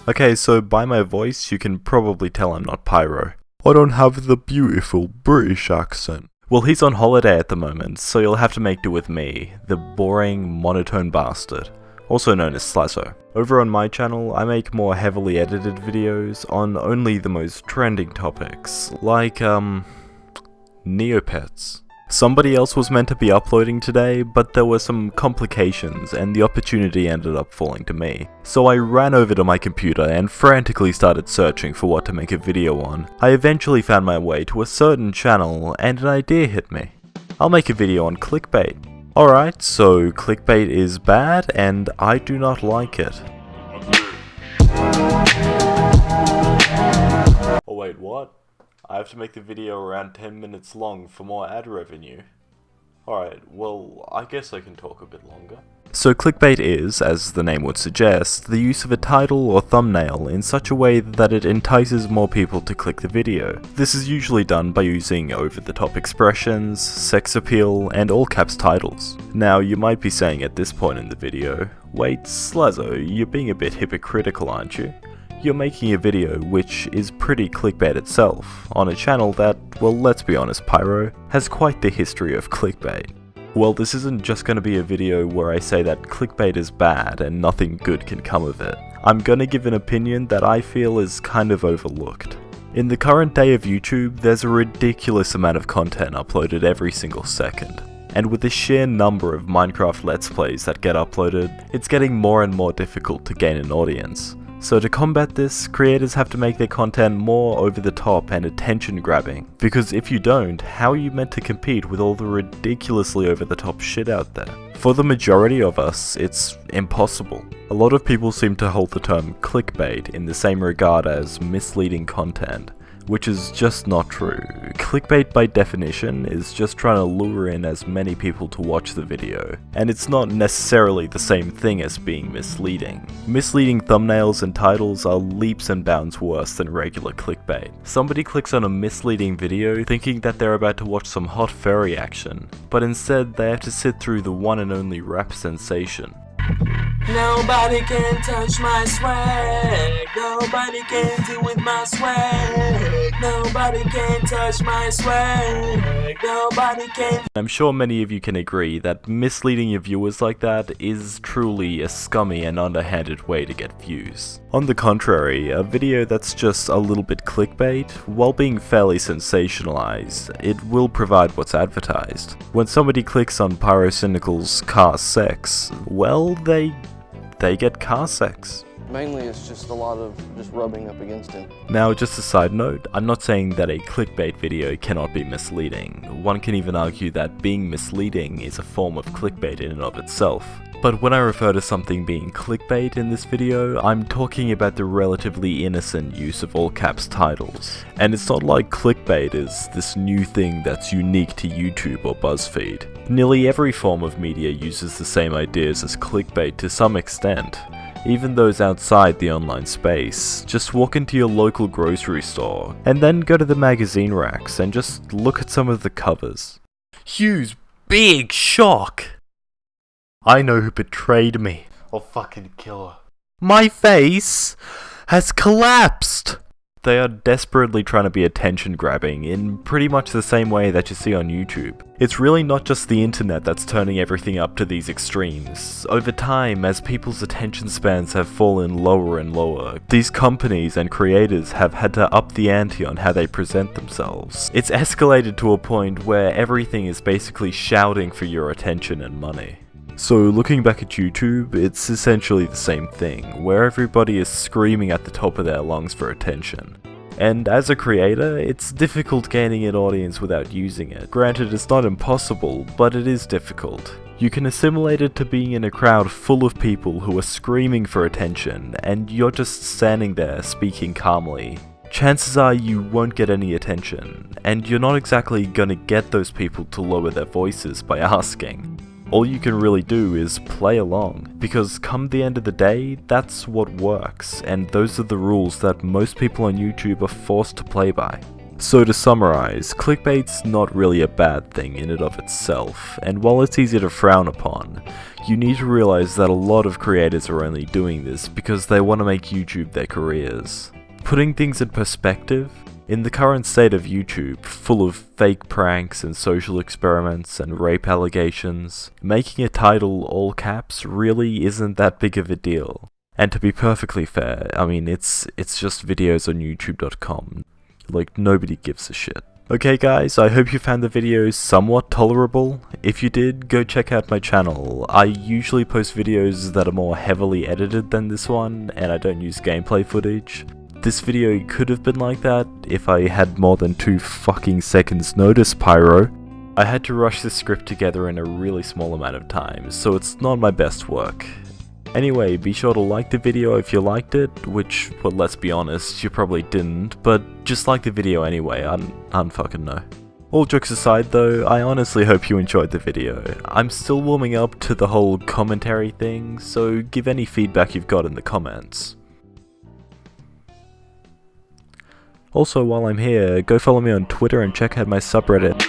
Okay, so by my voice, you can probably tell I'm not Pyro. I don't have the beautiful British accent. Well, he's on holiday at the moment, so you'll have to make do with me, the boring, monotone bastard, also known as Slazo. Over on my channel, I make more heavily edited videos on only the most trending topics, like, Neopets. Somebody else was meant to be uploading today, but there were some complications and the opportunity ended up falling to me. So I ran over to my computer and frantically started searching for what to make a video on. I eventually found my way to a certain channel and an idea hit me. I'll make a video on clickbait. Alright, so clickbait is bad and I do not like it. Oh wait, what? I have to make the video around 10 minutes long for more ad revenue. Alright, well, I guess I can talk a bit longer. So clickbait is, as the name would suggest, the use of a title or thumbnail in such a way that it entices more people to click the video. This is usually done by using over-the-top expressions, sex appeal, and all-caps titles. Now, you might be saying at this point in the video, wait, Slazo, you're being a bit hypocritical, aren't you? You're making a video which is pretty clickbait itself, on a channel that, well, let's be honest, Pyro, has quite the history of clickbait. Well, this isn't just going to be a video where I say that clickbait is bad and nothing good can come of it. I'm gonna give an opinion that I feel is kind of overlooked. In the current day of YouTube, there's a ridiculous amount of content uploaded every single second. And with the sheer number of Minecraft Let's Plays that get uploaded, it's getting more and more difficult to gain an audience. So to combat this, creators have to make their content more over the top and attention grabbing, because if you don't, how are you meant to compete with all the ridiculously over the top shit out there? For the majority of us, it's impossible. A lot of people seem to hold the term clickbait in the same regard as misleading content, which is just not true. Clickbait by definition is just trying to lure in as many people to watch the video, and it's not necessarily the same thing as being misleading. Misleading thumbnails and titles are leaps and bounds worse than regular clickbait. Somebody clicks on a misleading video thinking that they're about to watch some hot furry action, but instead they have to sit through the one and only rap sensation. Nobody can touch my swag. Nobody can deal with my swag. Nobody can touch my swag. Nobody can. I'm sure many of you can agree that misleading your viewers like that is truly a scummy and underhanded way to get views. On the contrary, a video that's just a little bit clickbait, while being fairly sensationalized, it will provide what's advertised. When somebody clicks on Pyrocynical's car sex, well, they get car sex. Mainly it's just a lot of just rubbing up against him. Now, just a side note, I'm not saying that a clickbait video cannot be misleading. One can even argue that being misleading is a form of clickbait in and of itself. But when I refer to something being clickbait in this video, I'm talking about the relatively innocent use of all caps titles. And it's not like clickbait is this new thing that's unique to YouTube or BuzzFeed. Nearly every form of media uses the same ideas as clickbait to some extent. Even those outside the online space. Just walk into your local grocery store, and then go to the magazine racks and just look at some of the covers. Hugh's big shock! I know who betrayed me. I'll fucking kill her. My face has collapsed! They are desperately trying to be attention grabbing in pretty much the same way that you see on YouTube. It's really not just the internet that's turning everything up to these extremes. Over time, as people's attention spans have fallen lower and lower, these companies and creators have had to up the ante on how they present themselves. It's escalated to a point where everything is basically shouting for your attention and money. So looking back at YouTube, it's essentially the same thing, where everybody is screaming at the top of their lungs for attention. And as a creator, it's difficult gaining an audience without using it. Granted, it's not impossible, but it is difficult. You can assimilate it to being in a crowd full of people who are screaming for attention, and you're just standing there speaking calmly. Chances are you won't get any attention, and you're not exactly gonna get those people to lower their voices by asking. All you can really do is play along, because come the end of the day, that's what works, and those are the rules that most people on YouTube are forced to play by. So to summarize, clickbait's not really a bad thing in and of itself, and while it's easy to frown upon, you need to realize that a lot of creators are only doing this because they want to make YouTube their careers. Putting things in perspective, in the current state of YouTube, full of fake pranks and social experiments and rape allegations, making a title all caps really isn't that big of a deal. And to be perfectly fair, I mean, it's just videos on youtube.com. Like, nobody gives a shit. Okay guys, I hope you found the videos somewhat tolerable. If you did, go check out my channel. I usually post videos that are more heavily edited than this one, and I don't use gameplay footage. This video could have been like that if I had more than 2 fucking seconds notice, Pyro. I had to rush this script together in a really small amount of time, so it's not my best work. Anyway, be sure to like the video if you liked it, which, well, let's be honest, you probably didn't, but just like the video anyway, I don't fucking know. All jokes aside though, I honestly hope you enjoyed the video. I'm still warming up to the whole commentary thing, so give any feedback you've got in the comments. Also, while I'm here, go follow me on Twitter and check out my subreddit.